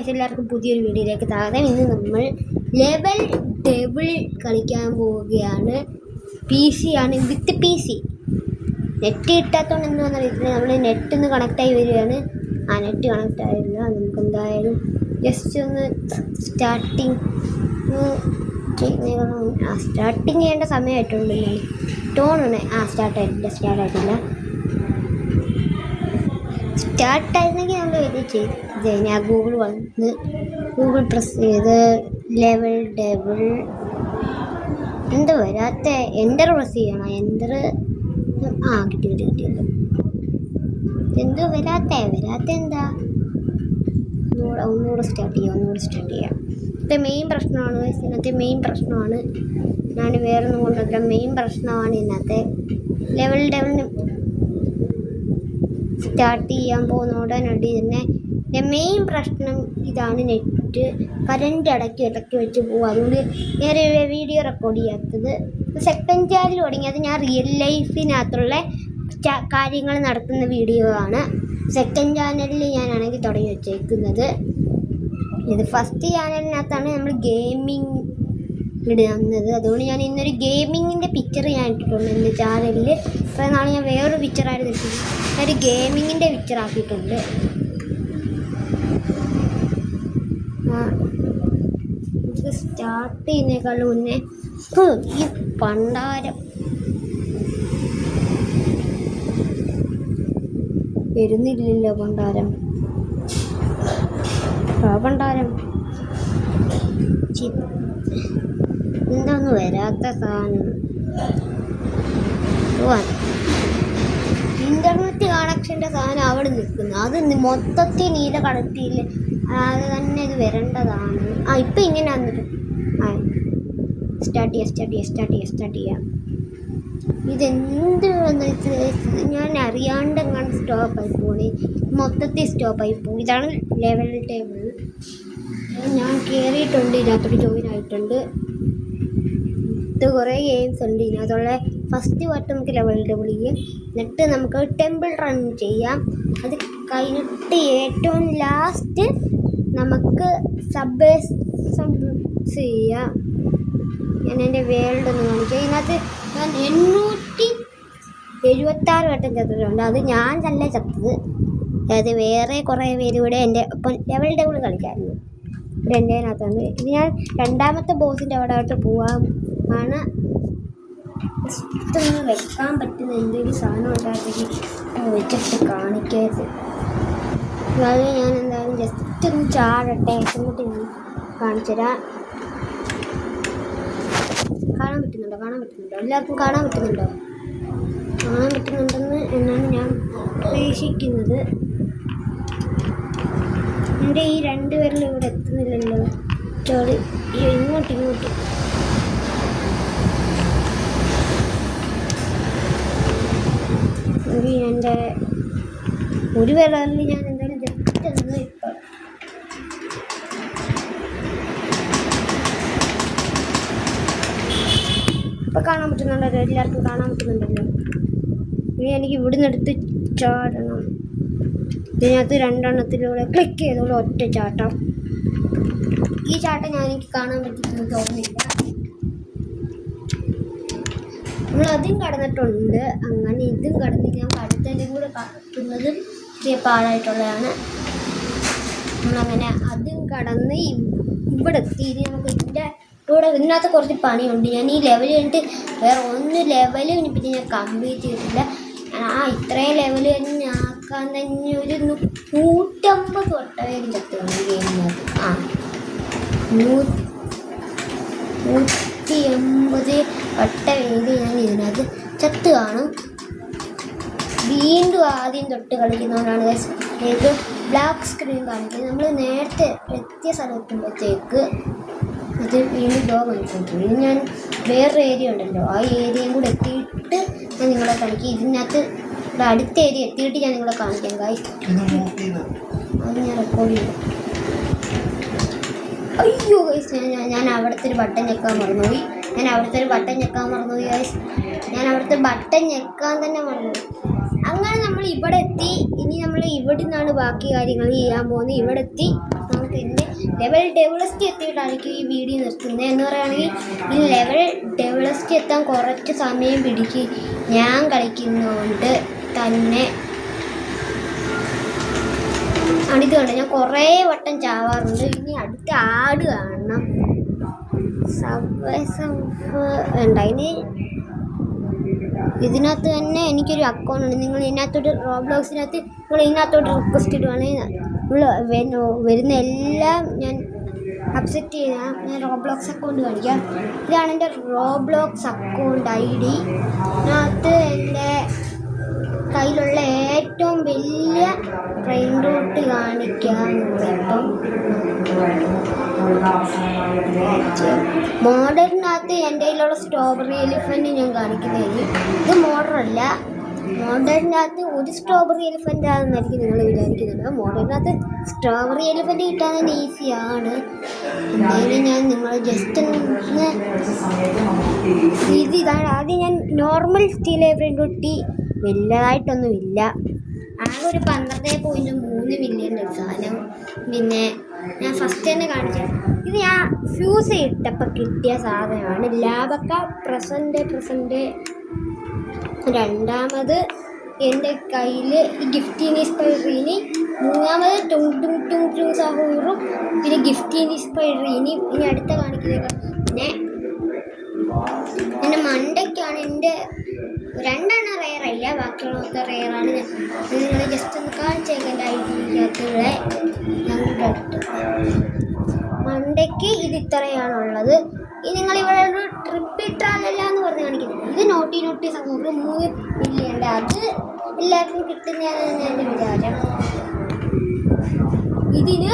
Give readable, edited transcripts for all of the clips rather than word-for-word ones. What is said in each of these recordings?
Guys, എല്ലാവർക്കും പുതിയൊരു വീഡിയോയിലേക്ക് സ്വാഗതം. ഇന്ന് നമ്മൾ ലെവൽ ഡബിൾ കളിക്കാൻ പോവുകയാണ്. PC ആണ്, വിത്ത് PC. നെറ്റ് കിട്ടാത്തതുകൊണ്ട് എന്ന് പറഞ്ഞാൽ നമ്മൾ നെറ്റൊന്ന് കണക്റ്റായി വരികയാണ്. നെറ്റ് കണക്റ്റ് ആയില്ല. നമുക്ക് എന്തായാലും ജസ്റ്റ് ഒന്ന് സ്റ്റാർട്ടിങ് ചെയ്യേണ്ട സമയമായിട്ടുണ്ട്. ടോണാണ് സ്റ്റാർട്ടായിട്ടില്ല. സ്റ്റാർട്ടായിരുന്നെങ്കിൽ നമ്മൾ ഇത് ചെയ്ത് ഞാൻ ഗൂഗിൾ പ്രസ് ചെയ്ത് ലെവൽ ഡബിൾ എന്താ വരാത്ത എൻ്റർ പ്രസ് ചെയ്യണം. എൻ്റർ കിട്ടിയല്ലോ. എന്തോ വരാത്ത എന്താ? ഒന്നുകൂടെ സ്റ്റാർട്ട് ചെയ്യാം. ഇത് മെയിൻ പ്രശ്നമാണ്. ഇതിനകത്തെ മെയിൻ പ്രശ്നമാണ്. ഞാൻ വേറെ ഒന്നും കൊണ്ടല്ല, മെയിൻ പ്രശ്നമാണ് ഇതിനകത്തെ. ലെവൽ ഡബിളിന് സ്റ്റാർട്ട് ചെയ്യാൻ പോകുന്നതോടനടി തന്നെ മെയിൻ പ്രശ്നം ഇതാണ്. നെറ്റ് കറണ്ട് ഇടയ്ക്ക് വെച്ച് പോകും. അതുകൊണ്ട് ഞാൻ വീഡിയോ റെക്കോർഡ് ചെയ്യാത്തത്. സെക്കൻഡ് ചാനൽ തുടങ്ങിയത് ഞാൻ റിയൽ ലൈഫിനകത്തുള്ള കാര്യങ്ങൾ നടത്തുന്ന വീഡിയോ ആണ്. സെക്കൻഡ് ചാനലിൽ ഞാനാണെങ്കിൽ തുടങ്ങി വെച്ചേക്കുന്നത്. ഇത് ഫസ്റ്റ് ചാനലിനകത്താണ് നമ്മൾ ഗെയിമിങ് ഇടുന്നത്. അതുകൊണ്ട് ഞാൻ ഇന്നൊരു ഗെയിമിങ്ങിൻ്റെ പിക്ചർ ഞാൻ ഇട്ടിട്ടുണ്ട് എൻ്റെ ചാനലിൽ. ഇപ്പോൾ നാളെ ഞാൻ വേറൊരു പിക്ചറായിട്ട് ഇട്ടിട്ടുണ്ട്. ഒരു ഗെയിമിങ്ങിൻ്റെ പിക്ചർ ആക്കിയിട്ടുണ്ട്. ഇത് സ്റ്റാർട്ട് ചെയ്യുന്നേക്കാളും മുന്നേ ഈ പണ്ടാരം വരുന്നില്ലല്ലോ. പണ്ടാരം എന്താന്ന് വരാത്ത സാധനം. ഇൻ്റർനെറ്റ് കണക്ഷൻ്റെ സാധനം അവിടെ നിൽക്കുന്നു. അത് മൊത്തത്തിൽ നീല കടത്തിയില്ല. അത് തന്നെ ഇത് വരേണ്ടതാണ്. ഇപ്പം ഇങ്ങനെ വന്നിട്ട് സ്റ്റാർട്ട് ചെയ്യാം. ഇതെന്ത് ഞാൻ അറിയാണ്ട് എങ്ങനെ സ്റ്റോപ്പായി പോണേ. മൊത്തത്തിൽ സ്റ്റോപ്പായി പോകും. ഇതാണ് ലെവൽ ടേബിൾ. ഞാൻ കയറിയിട്ടുണ്ട്, ഇതിനകത്തോട്ട് ജോയിൻ ആയിട്ടുണ്ട്. ഇത് കുറേ ഗെയിംസ് ഉണ്ട് ഇതിനകത്തുള്ള. ഫസ്റ്റ് പാർട്ട് നമുക്ക് ലെവൽ ഡബിൾ ചെയ്യാം. എന്നിട്ട് നമുക്ക് ടെമ്പിൾ റൺ ചെയ്യാം. അത് കഴിഞ്ഞിട്ട് ഏറ്റവും ലാസ്റ്റ് നമുക്ക് സബ് ചെയ്യാം. ഞാൻ എൻ്റെ വേൾഡ് ഒന്ന് കാണിക്കാം. ഇതിനകത്ത് ഞാൻ 876 വട്ടം ചത്തിട്ടുണ്ട്. അത് ഞാൻ നല്ല ചത്തത്. അതായത് വേറെ കുറേ പേര് ഇവിടെ എൻ്റെ ഒപ്പം ലെവൽ ഡബിൾ കളിക്കായിരുന്നു. ഇവിടെ എൻ്റെ അതിനകത്താണ്. ഇത് ഞാൻ രണ്ടാമത്തെ ബോസിൻ്റെ അവിടെയോട്ട് പോവാണ്. ഇതൊന്ന് വെക്കാൻ പറ്റുന്ന എന്തെങ്കിലും സാധനം ഉണ്ടായിരുന്നെങ്കിൽ വെച്ചിട്ട് കാണിക്കരുത്. അത് ഞാൻ എന്തായാലും ജസ്റ്റ് ഒന്ന് ചാടട്ടെ. എന്നിട്ട് ഞാൻ കാണിച്ചുതരാം. കാണാൻ പറ്റുന്നുണ്ടോ? എല്ലാവർക്കും കാണാൻ പറ്റുന്നുണ്ടെന്ന് എന്നാണ് ഞാൻ പ്രതീക്ഷിക്കുന്നത്. എൻ്റെ ഈ രണ്ടുപേരിൽ ഇവിടെ എത്തുന്നില്ലല്ലോ. ഇങ്ങോട്ട് എൻ്റെ ഒരു പേരിൽ ഞാൻ എന്തായാലും ജസ്റ്റ് ഒന്ന് ഇപ്പം കാണാൻ പറ്റുന്നുണ്ടല്ലോ. എല്ലാവർക്കും കാണാൻ പറ്റുന്നുണ്ടല്ലോ. ഇനി എനിക്ക് ഇവിടുന്ന് എടുത്ത് ചാടണം. ഇതിനകത്ത് രണ്ടെണ്ണത്തിലൂടെ ക്ലിക്ക് ചെയ്തോളൂ. ഒറ്റ ചാട്ടം. ഈ ചാട്ടം എനിക്ക് കാണാൻ പറ്റുമെന്ന് തോന്നുന്നില്ല. നമ്മളതും കടന്നിട്ടുണ്ട്. അങ്ങനെ ഇതും കടന്ന് ഞാൻ അടുത്തതിലും കൂടെ കടക്കുന്നത് ചെറിയ പാടായിട്ടുള്ളതാണ്. നമ്മളങ്ങനെ അതും കടന്ന് ഇവിടെ എത്തി. ഇനി നമുക്ക് ഇതിനകത്ത് കുറച്ച് പണിയുണ്ട്. ഞാൻ ഈ ലെവൽ കഴിഞ്ഞിട്ട് വേറെ ലെവൽ പിന്നെ ഞാൻ കംപ്ലീറ്റ് ചെയ്തിട്ടില്ല. ഇത്രയും ലെവൽ തന്നെ ആക്കാൻ തന്നെ ഒരു 150 വട്ടവേലും ചത്ത് കാണും ഗെയിമിനകത്ത്. 180 വട്ടവേല് ഞാൻ ഇതിനകത്ത് ചത്ത് കാണും. വീണ്ടും ആദ്യം തൊട്ട് കളിക്കുന്നതുകൊണ്ടാണ് ഇത് ബ്ലാക്ക് സ്ക്രീൻ കാണിക്കുന്നത്. നമ്മൾ നേരത്തെ എത്തിയ സ്ഥലത്തുമ്പോഴത്തേക്ക് അത് വീണ്ടും ഡോ കാണിച്ചിട്ടുണ്ട്. ഇനി ഞാൻ വേറൊരു ഏരിയ ഉണ്ടല്ലോ, ആ ഏരിയയും കൂടെ എത്തിയിട്ട് ഞാൻ നിങ്ങളെ കാണിക്കും. ഇതിനകത്ത് അടുത്ത ഏരിയ എത്തിയിട്ട് ഞാൻ നിങ്ങളെ കാണിക്കാം. ഗൈസ് അത് ഞാൻ റെക്കോർഡ് ചെയ്തു. അയ്യോ ഗൈസ്, ഞാൻ അവിടുത്തെ ഒരു ബട്ടൺ ഞെക്കാൻ മറന്നുപോയി. ഗൈസ്. ഞാൻ അവിടുത്തെ ബട്ടൺ ഞെക്കാൻ തന്നെ മറന്നുപോയി. അങ്ങനെ നമ്മൾ ഇവിടെ എത്തി. ഇനി നമ്മൾ ഇവിടെ നിന്നാണ് ബാക്കി കാര്യങ്ങൾ ചെയ്യാൻ പോകുന്നത്. ഇവിടെ എത്തി നമുക്ക് ഇതിൻ്റെ ലെവൽ ഡെവലസ്റ്റ് എത്തിയിട്ടായിരിക്കും ഈ വീഡിയോ നിർത്തുന്നത്. എന്ന് പറയുകയാണെങ്കിൽ ഈ ലെവൽ ഡെവലസ്റ്റ് എത്താൻ കുറച്ച് സമയം പിടിക്കും. ഞാൻ കളിക്കുന്നതുകൊണ്ട് തന്നെ ഇത് കണ്ട ഞാൻ കുറേ വട്ടം ചാവാറുണ്ട്. ഇനി അടുത്ത ആട് കാണണം. ഉണ്ടായിന് ഇതിനകത്ത് തന്നെ എനിക്കൊരു അക്കൗണ്ട് ഉണ്ട്. നിങ്ങൾ ഇതിനകത്തോട്ട് റോബ്ലോക്സിനകത്ത് നിങ്ങൾ ഇതിനകത്തോട്ട് റിക്വസ്റ്റ് ഇടുവാണെങ്കിൽ നിങ്ങൾ വരുന്ന എല്ലാം ഞാൻ അക്സെപ്റ്റ് ചെയ്താൽ ഞാൻ റോബ്ലോക്സ് അക്കൗണ്ട് കാണിക്കാം. ഇതാണ് എൻ്റെ റോബ്ലോക്സ് അക്കൗണ്ട് ID. ഇതിനകത്ത് എൻ്റെ കയ്യിലുള്ള ഏറ്റവും വലിയ ട്രെയിൻ റൂട്ട് കാണിക്കാം. ഇപ്പം മോഡലിനകത്ത് എൻ്റെ കയ്യിലുള്ള സ്ട്രോബെറി എലിഫൻറ്റ് ഞാൻ കാണിക്കുന്നത്. ഇത് മോഡലല്ല. മോഡലിനകത്ത് ഒരു സ്ട്രോബെറി എലിഫൻ്റ് ആണെന്നായിരിക്കും നിങ്ങൾ വിചാരിക്കുന്നുണ്ട്. മോഡലിനകത്ത് സ്ട്രോബെറി എലിഫൻറ്റ് കിട്ടാൻ തന്നെ ഈസിയാണ്. എന്തായാലും ഞാൻ നിങ്ങൾ ജസ്റ്റ് ഒന്ന് ഇതാണ്. ആദ്യം ഞാൻ നോർമൽ സ്റ്റീൽ എലിഫൻറ്റ് കുട്ടി വലുതായിട്ടൊന്നുമില്ല. ആകെ ഒരു 12.3 മില്യൺ സാധനം. പിന്നെ ഞാൻ ഫസ്റ്റ് തന്നെ കാണിച്ചു. ഇത് ഞാൻ ഫ്യൂസ് ഇട്ടപ്പോൾ കിട്ടിയ സാധനമാണ്. ലാബക്ക പ്രസൻറ്റ്. രണ്ടാമത് എൻ്റെ കയ്യിൽ ഗിഫ്റ്റീനി സ്പൈറീനി. മൂന്നാമത് ടുങ് സഹൂറും പിന്നെ ഗിഫ്റ്റീനി സ്പൈറീനി. ഇനി അടുത്ത കാണിക്കുന്നത് പിന്നെ എൻ്റെ മണ്ടയ്ക്കാണ്. എൻ്റെ 2 റെയറല്ല, ബാക്കിയുള്ളതൊക്കെ റെയറാണ്. നിങ്ങൾ ജസ്റ്റ് ഒന്ന് കാണിച്ചേക്കാം. എൻ്റെ ഐഡിയകത്തുള്ള ഞങ്ങളുടെ അടുത്ത് മണ്ടയ്ക്ക് ഇത് ഇത്രയാണുള്ളത്. ഇനി നിങ്ങളിവിടെ ഒരു ട്രിപ്പ് ഇട്ടാലല്ല എന്ന് പറഞ്ഞ് കാണിക്കുന്നത്. ഇത് നോട്ടി സമൂഹം 3 മില്യൺ. അത് എല്ലാവർക്കും കിട്ടുന്നതാണ് എൻ്റെ വിചാരം. ഇതിന്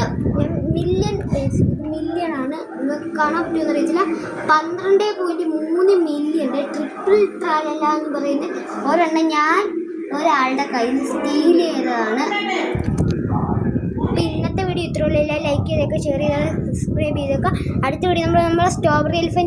മില്യണാണ്. നിങ്ങൾക്ക് കാണാൻ പറ്റുമെന്ന് അറിയത്തില്ല. 12.3 മില്യൺ ട്രിപ്പിൾ ട്രാലല്ല എന്ന് പറയുന്നത്. ഒരെണ്ണം ഞാൻ ഒരാളുടെ കയ്യിൽ നിന്ന് സ്റ്റീൽ ചെയ്തതാണ്. അപ്പോൾ ഇന്നത്തെ വീഡിയോ ഇത്രയുള്ളൂ. എല്ലാം ലൈക്ക് ചെയ്തേക്കുക, ഷെയർ ചെയ്തേക്കുക, സബ്സ്ക്രൈബ് ചെയ്തേക്കുക. അടുത്ത വീഡിയോ നമ്മളെ സ്ട്രോബെറി എലിഫൻറ്റ്